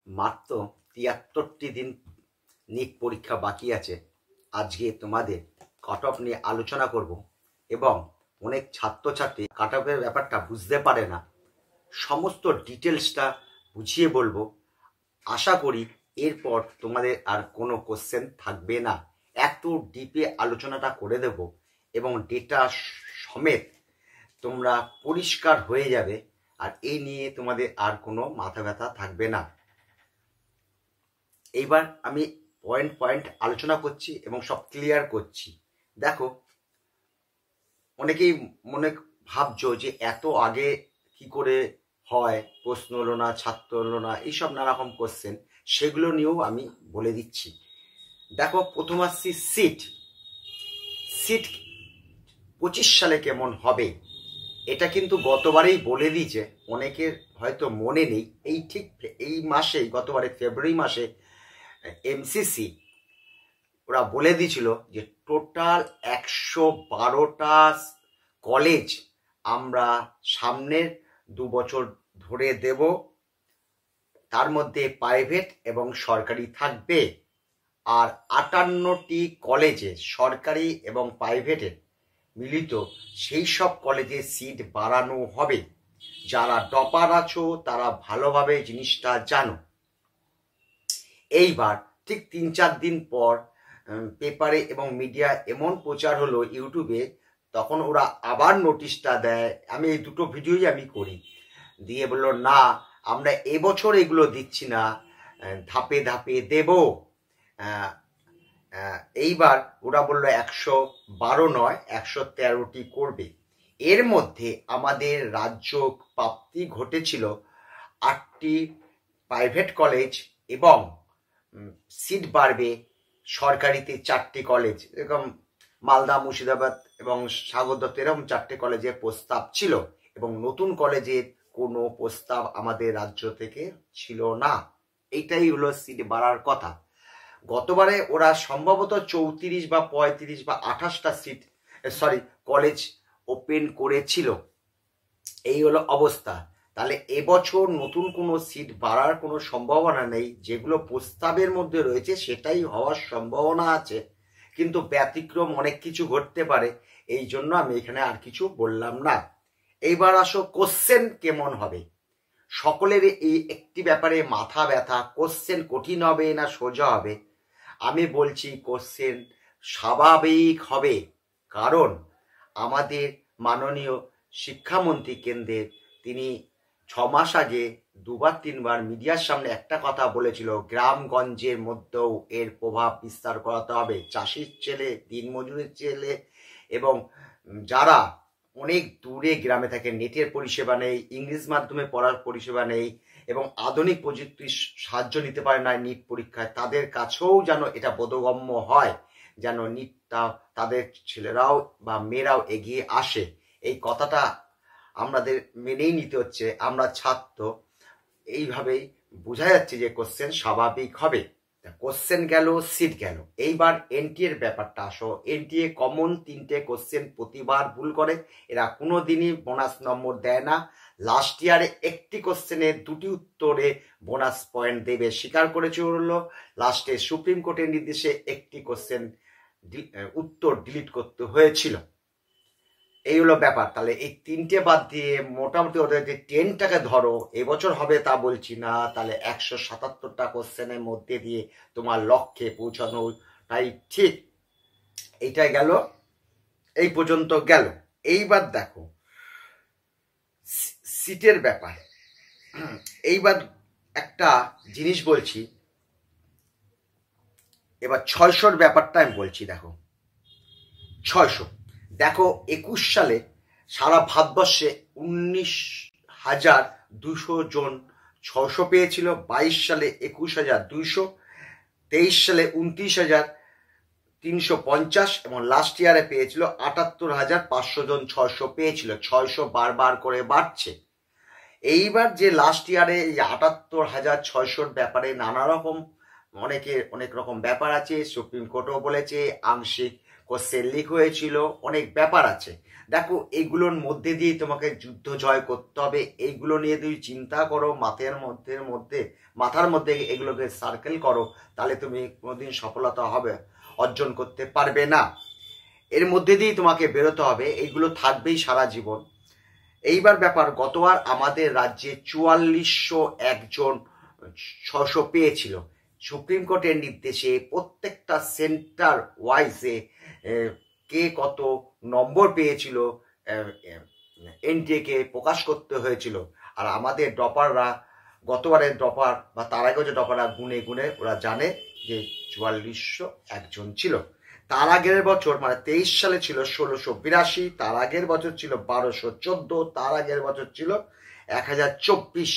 মাত্র ৭৩টি দিন নিট পরীক্ষা বাকি আছে। আজকে তোমাদের কাট অফ নিয়ে আলোচনা করব এবং অনেক ছাত্রছাত্রী কাট অফের ব্যাপারটা বুঝতে পারে না, সমস্ত ডিটেলসটা বুঝিয়ে বলবো। আশা করি এরপর তোমাদের আর কোনো কোশ্চেন থাকবে না। এত ডিপে আলোচনাটা করে দেব এবং ডেটা সমেত তোমরা পরিষ্কার হয়ে যাবে, আর এই নিয়ে তোমাদের আর কোনো মাথা ব্যথা থাকবে না। এইবার আমি পয়েন্ট পয়েন্ট আলোচনা করছি এবং সব ক্লিয়ার করছি। দেখো, অনেকেই মনে ভাবছো যে এত আগে কি করে হয়, প্রশ্ন হলো না, ছাত্র হলো না, এইসব নানারকম কোশ্চেন, সেগুলো নিয়েও আমি বলে দিচ্ছি। দেখো, প্রথম আসছি সিট 25 সালে কেমন হবে, এটা কিন্তু গতবারেই বলে দিয়েছে, অনেকের হয়তো মনে নেই। এই মাসেই, গতবারে ফেব্রুয়ারি মাসে এমসিসি ওরা বলে দিয়েছিল যে টোটাল 112টা কলেজ আমরা সামনের 2 বছর ধরে দেব, তার মধ্যে প্রাইভেট এবং সরকারি থাকবে। আর 58টি কলেজে, সরকারি এবং প্রাইভেটের মিলিত, সেই সব কলেজে সিট বাড়ানো হবে। যারা টপার আছো তারা ভালোভাবে জিনিসটা জানো। এইবার ঠিক 3-4 দিন পর পেপারে এবং মিডিয়া এমন প্রচার হলো, ইউটিউবে, তখন ওরা আবার নোটিশটা দেয়। আমি এই দুটো ভিডিওই আমি করি, দিয়ে বললো না, আমরা এবছর এগুলো দিচ্ছি না, ধাপে ধাপে দেব। এইবার ওরা বললো 112 নয়, 113টি করবে। এর মধ্যে আমাদের রাজ্য প্রাপ্তি ঘটেছিল 8টি প্রাইভেট কলেজ এবং সিট বাড়বে সরকারিতে 4টি কলেজ, এরকম মালদা, মুর্শিদাবাদ এবং সাগর দত্ত, এরকম 4টে কলেজের প্রস্তাব ছিল এবং নতুন কলেজের কোনো প্রস্তাব আমাদের রাজ্য থেকে ছিল না। এইটাই হলো সিট বাড়ার কথা। গতবারে ওরা সম্ভবত 34 বা 35 বা 28টা কলেজ ওপেন করেছিল। এই হলো অবস্থা। তাহলে এবছর নতুন কোনো সিট বাড়ার কোনো সম্ভাবনা নেই। যেগুলো প্রস্তাবের মধ্যে রয়েছে সেটাই হওয়ার সম্ভাবনা আছে, কিন্তু ব্যতিক্রম অনেক কিছু ঘটতে পারে, এই জন্য আমি এখানে আর কিছু বললাম না। এইবার আসো, কোশ্চেন কেমন হবে। সকলের এই একটি ব্যাপারে মাথা ব্যথা, কোশ্চেন কঠিন হবে না সোজা হবে। আমি বলছি কোশ্চেন স্বাভাবিক হবে, কারণ আমাদের মাননীয় শিক্ষামন্ত্রী কেন্দ্রের, তিনি 6 মাস আগে 2-3বার মিডিয়ার সামনে একটা কথা বলেছিল, গ্রামগঞ্জের মধ্যেও এর প্রভাব বিস্তার করাতে হবে। চাষির ছেলে, দিনমজুরের ছেলে এবং যারা অনেক দূরে গ্রামে থাকে, নেটের পরিষেবা নেই, ইংলিশ মাধ্যমে পড়ার পরিষেবা নেই এবং আধুনিক প্রযুক্তির সাহায্য নিতে পারে না নিট পরীক্ষায়, তাদের কাছেও যেন এটা বোধগম্য হয়, যেন নিটটা তাদের ছেলেরাও বা মেয়েরাও এগিয়ে আসে। এই কথাটা আমাদের মেনেই নিতে হচ্ছে, আমরা ছাত্র। এইভাবেই বোঝা যাচ্ছে যে কোশ্চেন স্বাভাবিক হবে। কোশ্চেন গেল, সিট গেল। এইবার এনটিএর ব্যাপারটা আসো। এনটিএ কমন 3টে কোশ্চেন প্রতিবার ভুল করে, এরা কোনোদিনই বোনাস নম্বর দেয় না। লাস্ট ইয়ারে একটি কোশ্চেনে 2টি উত্তরে বোনাস পয়েন্ট দেবে স্বীকার করেছে, হলো লাস্টে সুপ্রিম কোর্টের নির্দেশে একটি কোশ্চেন উত্তর ডিলিট করতে হয়েছিল। এই হলো ব্যাপার। তাহলে এই 3টে বাদ দিয়ে মোটামুটি ওদের যে 10টাকে ধরো, এবছর হবে তা বলছি না, তাহলে 177টা কোশ্চেনের মধ্যে দিয়ে তোমার লক্ষ্যে পৌঁছানোটাই ঠিক। এইটাই গেল, এই পর্যন্ত গেল। এইবার দেখো সিটের ব্যাপার। এইবার একটা জিনিস বলছি, এবার 600-র ব্যাপারটা আমি বলছি। দেখো 600, দেখো 21 সালে সারা ভারতবর্ষে 19,200 জন 600 পেয়েছিল, 22 সালে 21,200, 23 সালে 29,350 এবং লাস্ট ইয়ারে পেয়েছিল 78,500 জন 600 পেয়েছিল। 600 বারবার করে বাড়ছে। এইবার যে লাস্ট ইয়ারে এই 78,600-র ব্যাপারে নানা রকম অনেক রকম ব্যাপার আছে, সুপ্রিম কোর্টও বলেছে, আংশিক কোশ্চেন লিক হয়েছিল, অনেক ব্যাপার আছে। দেখো, এগুলোর মধ্যে দিয়ে তোমাকে যুদ্ধ জয় করতে হবে। এইগুলো নিয়ে তুমি চিন্তা করো, মাথার মধ্যে এগুলোকে সার্কেল করো, তাহলে তুমি কোনোদিন সফলতা হবে অর্জন করতে পারবে না। এর মধ্যে দিয়েই তোমাকে বেরোতে হবে, এইগুলো থাকবেই সারা জীবন। এইবার ব্যাপার, গতবার আমাদের রাজ্যে 4401 জন 600 পেয়েছিল। সুপ্রিম কোর্টের নির্দেশে প্রত্যেকটা সেন্টার ওয়াইজে কে কত নম্বর পেয়েছিল এনটিএ কে প্রকাশ করতে হয়েছিল। আর আমাদের ডপাররা, গতবারের ডপার বা তার আগে যে ডপাররা গুনে গুনে ওরা জানে যে 4401 জন ছিল। তার আগের বছর মানে 23 সালে ছিল 1682, তার আগের বছর ছিল 1214, তার আগের বছর ছিল 1024।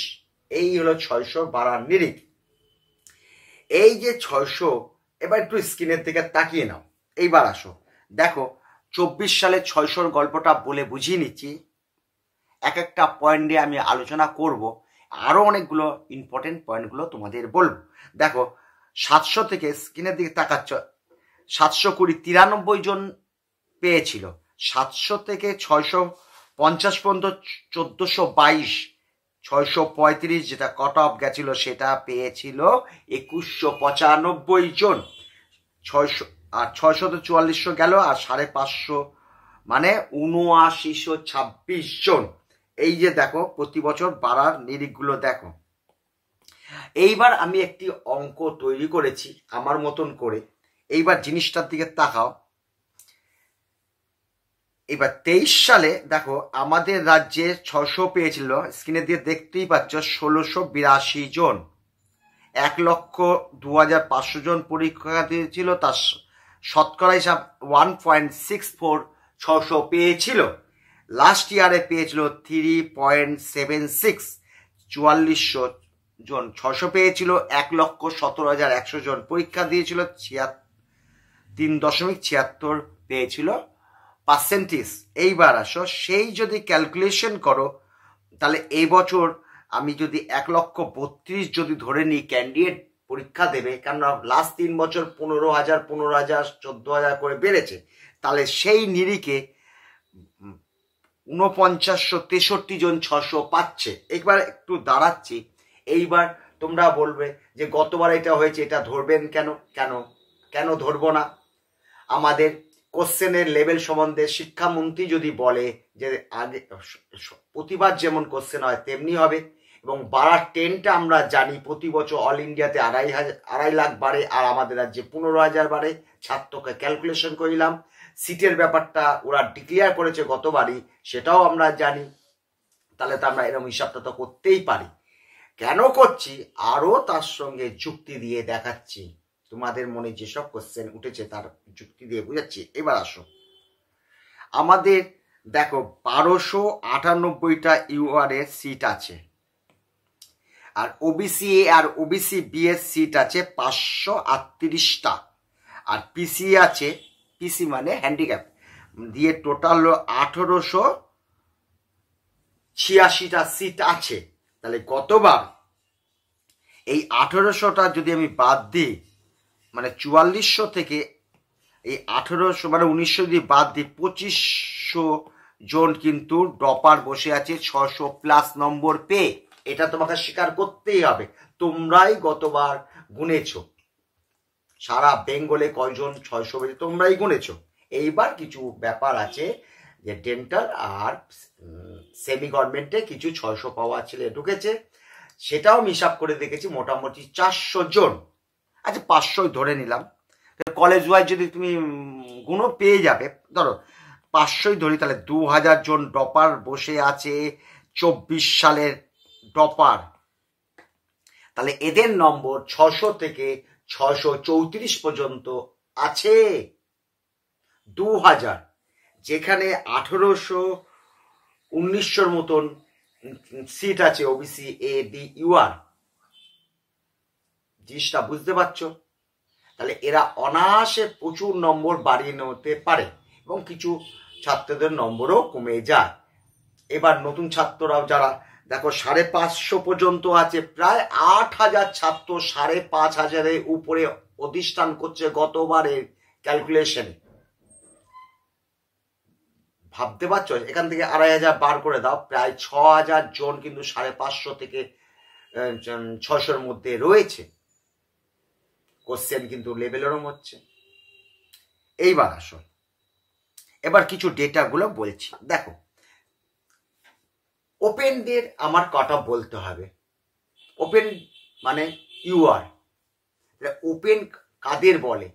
এই হলো 600 বাড়ার নিরিখ। এই যে 600, এবার একটু স্ক্রিনের দিকে তাকিয়ে নাও। এইবার আসো, দেখো 24 সালে 600 গল্পটা বলে বুঝিয়ে নিচ্ছি। এক একটা পয়েন্ট নিয়ে আমি আলোচনা করব, আরো অনেকগুলো ইম্পর্টেন্ট পয়েন্টগুলো তোমাদের বলবো। দেখো 700 থেকে, স্ক্রিনের দিকে তাকাচ্ছ, 720 93 জন পেয়েছিল। 700 থেকে 650 পর্যন্ত 1422, 635 যেটা কট অফ গেছিল সেটা পেয়েছিল 2195 জন। 600 আর 644 গেল, আর 550 মানে 7926 জন। এই যে দেখো প্রতি বছর বাড়ার নিরিখগুলো দেখো। এইবার আমি একটি অঙ্ক তৈরি করেছি আমার মতন করে। এইবার জিনিসটার দিকে তাকাও। এবার 23 সালে দেখো আমাদের রাজ্যে 600 পেয়েছিল, স্ক্রিনে দিয়ে দেখতেই পাচ্ছ 1682 জন। 1,02,500 জন পরীক্ষা দিয়েছিল, তার শতকরা হিসাব 1.64 600 পেয়েছিল। লাস্ট ইয়ারে পেয়েছিল 3.76। 4400 জন 600 পেয়েছিল, 1,17,100 জন পরীক্ষা দিয়েছিল, 3.76 পেয়েছিল পার্সেন্টেজ। এইবার আসো, সেই যদি ক্যালকুলেশন করো, তাহলে এই বছর আমি যদি 1,32,000 যদি ধরে নিই ক্যান্ডিডেট পরীক্ষা দেবে, কেননা লাস্ট 3 বছর 15,000 15,000 14,000 করে বেড়েছে, তাহলে সেই নিরিখে 4963 জন 600 পাচ্ছে। একবার একটু দাঁড়াচ্ছি। এইবার তোমরা বলবে যে গতবার এটা হয়েছে, এটা ধরবেন কেন? কেন কেন ধরবো না? আমাদের কোশ্চেনের লেভেল সম্বন্ধে শিক্ষামন্ত্রী যদি বলে যে আগে প্রতিবার যেমন কোশ্চেন হয় তেমনি হবে, এবং বাড়ার ট্রেনটা আমরা জানি, প্রতি বছর অল ইন্ডিয়াতে 2.5 লাখ বাড়ে, আর আমাদের রাজ্যে 15,000 বাড়ে। ছাত্রকে ক্যালকুলেশন করিলাম। সিটের ব্যাপারটা ওরা ডিক্লেয়ার করেছে গতবারই, সেটাও আমরা জানি। তাহলে তো আমরা এরকম হিসাবটা তো করতেই পারি। কেন করছি, আরও তার সঙ্গে যুক্তি দিয়ে দেখাচ্ছি। তোমাদের মনে যেসব কোশ্চেন উঠেছে তার যুক্তি দিয়ে বুঝাচ্ছি। এবার আসো, আমাদের দেখো 1298টা ইউআর এর সিট আছে, আর ওবিসি এ আর ওবিসি বি এর সিট আছে 538টা, আর পিসি আছে, পিসি মানে হ্যান্ডিক্যাপ দিয়ে টোটাল 1886টা সিট আছে। তাহলে গতবার এই 1800টা যদি আমি বাদ দিই, মানে 4400 থেকে এই 1800 মানে 1900 যদি বাদ দিই, 2500 জন কিন্তু ডপার বসে আছে 600+ নম্বর পেয়ে। এটা তোমাকে স্বীকার করতেই হবে। তোমরাই গতবার গুনেছ, সারা বেঙ্গলে কয়জন 600 পেয়েছে তোমরাই গুনেছো। এইবার কিছু ব্যাপার আছে যে ডেন্টাল আর সেমি গভর্নমেন্টে কিছু 600 পাওয়া ছেলে ঢুকেছে, সেটাও আমি হিসাব করে দেখেছি, মোটামুটি 400 জন। আচ্ছা 500 ধরে নিলাম, কলেজ ওয়াইজ যদি তুমি গুণও পেয়ে যাবে, ধরো 500 ধরি, তাহলে 2000 জন ডপার বসে আছে 24 সালের ডপার। তাহলে এদের নম্বর 600 থেকে 634 পর্যন্ত আছে। 2000, যেখানে 1800 1900 মতন সিট আছে ওবিসি এ বি ইউআর। জিনিসটা বুঝতে পারছো? তাহলে এরা অনায়াসে প্রচুর নম্বর বাড়িয়ে নিতে পারে, এবং কিছু ছাত্রদের নম্বরও কমে যায়। এবার নতুন ছাত্ররাও যারা দেখো 550 পর্যন্ত আছে, প্রায় 8000 ছাত্র 5,500 উপরে অধিষ্ঠান করছে গতবারের ক্যালকুলেশনে। ভাবতে পারছো, এখান থেকে 2500 বার করে দাও, প্রায় 6000 জন কিন্তু 550 থেকে 600-র মধ্যে রয়েছে। কোশ্চেন কিন্তু লেভেলেরও হচ্ছে। এইবার আসো, এবার কিছু ডেটাগুলো বলছি। দেখো, ওপেনদের আমার কাট অফ বলতে হবে। ওপেন মানে ইউআর। ওপেন কাদের বলে?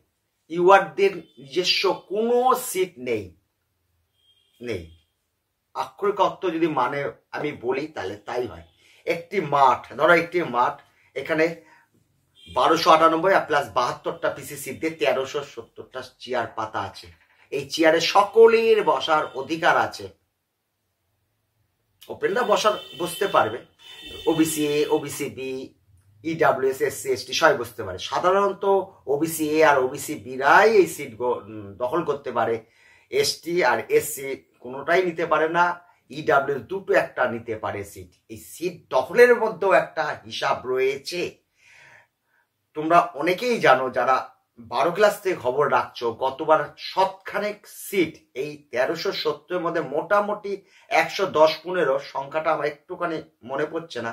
ইউআরদের নিজস্ব কোনো সিট নেই। আক্ষরিক অর্থ যদি মানে আমি বলি তাহলে তাই হয়। একটি মাঠ, ধরো একটি মাঠ, এখানে 1298 প্লাস 72টা পিসি সিট দিয়ে 1370টা চেয়ার পাতা আছে। এই চেয়ারে সকলের বসার অধিকার আছে। ওপেনরা বসতে পারবে, OBC A, OBC B, EWS, SC, ST সবাই বসতে পারে। সাধারণত ওবিসি এ আর ওবিসি বিরাই এই সিট দখল করতে পারে। এসটি আর এসসি কোনোটাই নিতে পারে না। ইডাব্লিউএস দুটো একটা নিতে পারে সিট। এই সিট দখলের মধ্যেও একটা হিসাব রয়েছে। তোমরা অনেকেই জানো, যারা 12 ক্লাস থেকে খবর রাখছো, গতবার শতখানেক সিট এই 1370-এর মধ্যে মোটামুটি 110-15 সংখ্যাটা আমার একটুখানি মনে পড়ছে না,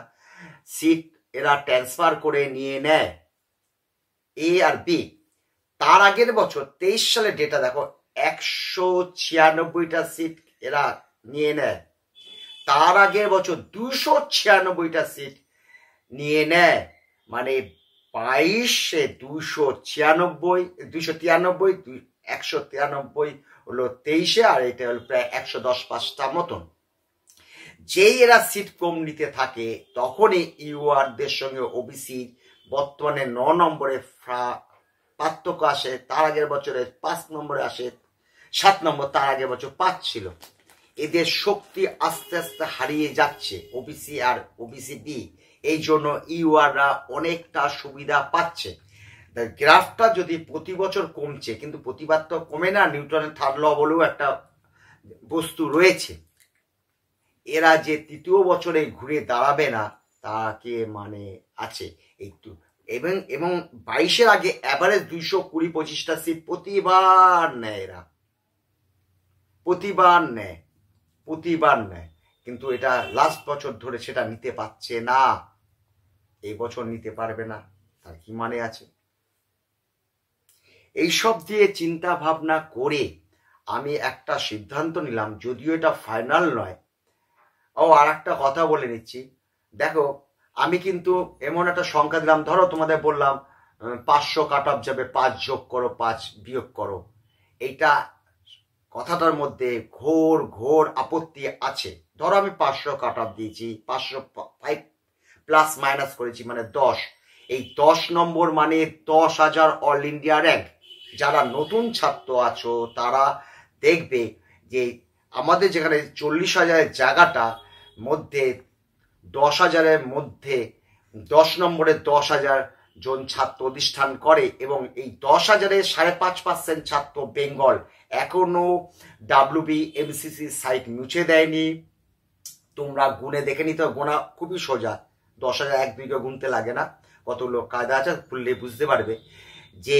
সিট এরা ট্রান্সফার করে নিয়ে নেয় এ আর বি। তার আগের বছর 23 সালে ডেটা দেখো, 196টা সিট এরা নিয়ে নেয়। তার আগের বছর 296টা সিট নিয়ে নেয়। মানে 22-এ 293, 193 হলো 23-এ, আর এটা হলো প্রায় 110-5টা মতন। যেই এরা সিট কম নিতে থাকে তখনই ইউআরদের সঙ্গে ওবিসি বর্তমানে 9 নম্বরে পার্থক্য আসে। তার আগের বছরে 5 নম্বরে আসে, 7 নম্বর, তার আগের বছর 5 ছিল। এদের শক্তি আস্তে আস্তে হারিয়ে যাচ্ছে, ওবিসি আর ওবিসি বি। এই জন্য ইউআররা অনেকটা সুবিধা পাচ্ছে। গ্রাফটা যদি প্রতি বছর কমছে, কিন্তু প্রতিবার তো কমে না, নিউটনের থার্ড ল বলেও একটা বস্তু রয়েছে। এরা যে তৃতীয় বছরে ঘুরে দাঁড়াবে না তাকে মানে আছে একটু। এবং 22-এর আগে অ্যাভারেজ 220-25টা সিট প্রতিবার নেয় এরা, প্রতিবার নেয়। কিন্তু এটা লাস্ট বছর ধরে সেটা নিতে পারছে না। এই বছর নিতে পারবে না, তার কি মানে আছে? এইসব দিয়ে চিন্তা ভাবনা করে আমি একটা সিদ্ধান্ত নিলাম, যদিও এটা ফাইনাল নয়। আর একটা কথা বলে নিচ্ছি, দেখো আমি কিন্তু এমন একটা সংখ্যা দিলাম, ধরো তোমাদের বললাম 500 কাট অফ যাবে, 5 যোগ করো, 5 বিয়োগ করো। এইটা কথাটার মধ্যে ঘোর আপত্তি আছে। ধরো আমি 500 কাট অফ দিয়েছি, 505 প্লাস মাইনাস করেছি, মানে 10। এই 10 নম্বর মানে 10,000 অল ইন্ডিয়া র্যাঙ্ক। যারা নতুন ছাত্র আছো তারা দেখবে যে আমাদের যেখানে 40,000-এর জায়গাটা মধ্যে 10,000-এর মধ্যে 10 নম্বরে 10,000 জন ছাত্র অধিষ্ঠান করে, এবং এই 10,000-এর 5.5% ছাত্র বেঙ্গল। এখনো ডাব্লিউবি এমসিসি সাইট মুছে দেয়নি। তোমরা গুনে দেখে নিতে, গোনা খুবই সোজা। 10,000 এক দুইকে গুনতে লাগে না, কতগুলো কায়দা আছে, খুললে বুঝতে পারবে যে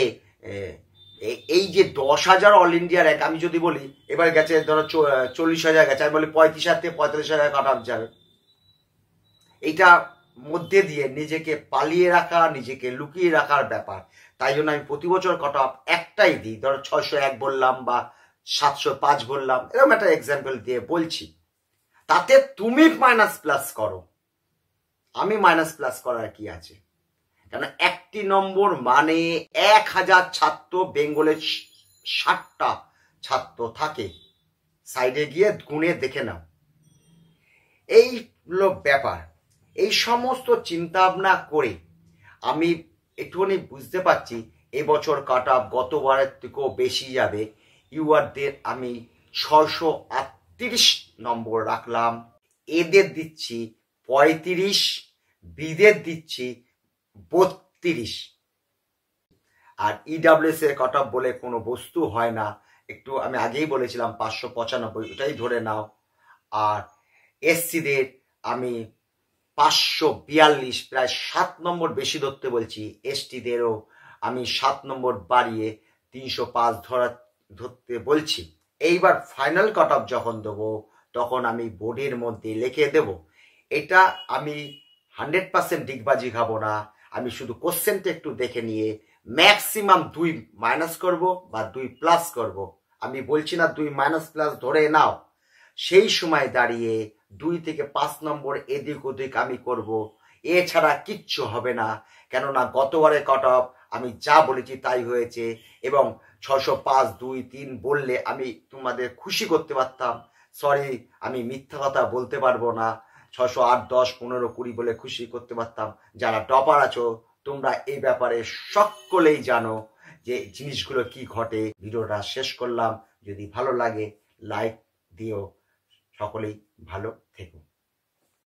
এই যে 10,000 অল ইন্ডিয়া র্যাঙ্ক। আমি যদি বলি এবার গেছে ধরো 40,000 গেছে, আমি বলি 35,000 থেকে 45,000 কাট অফ যাবে। এইটা মধ্যে দিয়ে নিজেকে পালিয়ে রাখা, নিজেকে লুকিয়ে রাখার ব্যাপার। তাই জন্য আমি প্রতি বছর কাট অফ একটাই দিই, ধরো 601 বললাম বা 705 বললাম, এরকম একটা এক্সাম্পল দিয়ে বলছি। তাতে তুমি মাইনাস প্লাস করো, আমি মাইনাস প্লাস করার কি আছে? কেন একটি নম্বর মানে 1000 ছাত্র, বেঙ্গলের 60টা ছাত্র থাকে। সাইডে গিয়ে গুনে দেখে নাও। এই হলো ব্যাপার। এই সমস্ত চিন্তা ভাবনা করে আমি একটুখানি বুঝতে পারছি এবছর কাট অফ গতবারের থেকেও বেশি যাবে। ইউআরদের আমি 638 নম্বর রাখলাম, এদের দিচ্ছি 35, বিদের দিচ্ছি 32। আর ইডাব্লিউএস এর কাট অফ বলে কোনো বস্তু হয় না, একটু আমি আগেই বলেছিলাম 595, ওটাই ধরে নাও। আর এসসিদের আমি 542, প্রায় 7 নম্বর বেশি ধরতে বলছি। এসটিদেরও আমি 7 নম্বর বাড়িয়ে 305 ধরতে বলছি। এইবার ফাইনাল কাট অফ যখন দেবো তখন আমি বোর্ডের মধ্যে লিখে দেব। এটা আমি 100% ডিগবাজি খাবো না, আমি শুধু কোশ্চেনটা একটু দেখে নিয়ে ম্যাক্সিমাম 2 মাইনাস করব বা 2 প্লাস করব। আমি বলছি না 2 মাইনাস প্লাস ধরে নাও, সেই সময় দাঁড়িয়ে 2 থেকে 5 নম্বর এদিক ওদিক আমি করব, এছাড়া কিচ্ছু হবে না। কেননা গতবারে কাট অফ আমি যা বলেছি তাই হয়েছে, এবং 605 2 3 বললে আমি তোমাদের খুশি করতে পারতাম। সরি, আমি মিথ্যা কথা বলতে পারবো না। 608 10 15 20 বলে খুশি করতে পারতাম। যারা টপার আছো তোমরা এই ব্যাপারে সকলেই জানো যে জিনিসগুলো কি ঘটে। ভিডিওটা শেষ করলাম, যদি ভালো লাগে লাইক দিও। সকলেই ভালো থেকো।